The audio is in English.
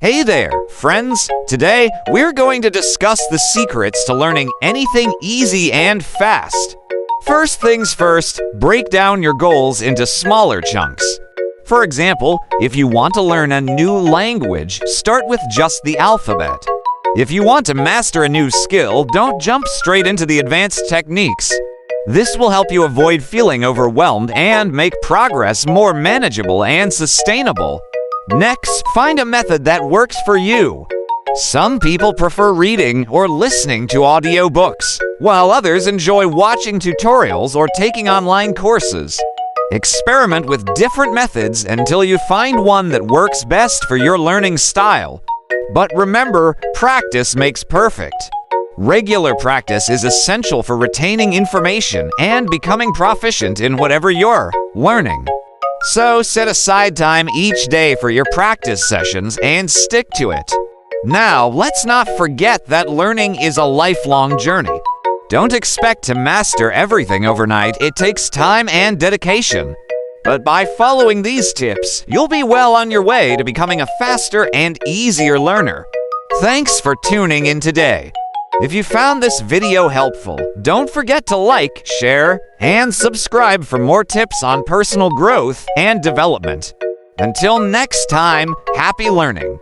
Hey there, friends! Today, we're going to discuss the secrets to learning anything easy and fast. First things first, break down your goals into smaller chunks. For example, if you want to learn a new language, start with just the alphabet. If you want to master a new skill, don't jump straight into the advanced techniques. This will help you avoid feeling overwhelmed and make progress more manageable and sustainable. Next, find a method that works for you. Some people prefer reading or listening to audiobooks, while others enjoy watching tutorials or taking online courses. Experiment with different methods until you find one that works best for your learning style. But remember, practice makes perfect. Regular practice is essential for retaining information and becoming proficient in whatever you're learning. So set aside time each day for your practice sessions and stick to it. Now, let's not forget that learning is a lifelong journey. Don't expect to master everything overnight. It takes time and dedication. But by following these tips, you'll be well on your way to becoming a faster and easier learner. Thanks for tuning in today. If you found this video helpful, don't forget to like, share, and subscribe for more tips on personal growth and development. Until next time, happy learning!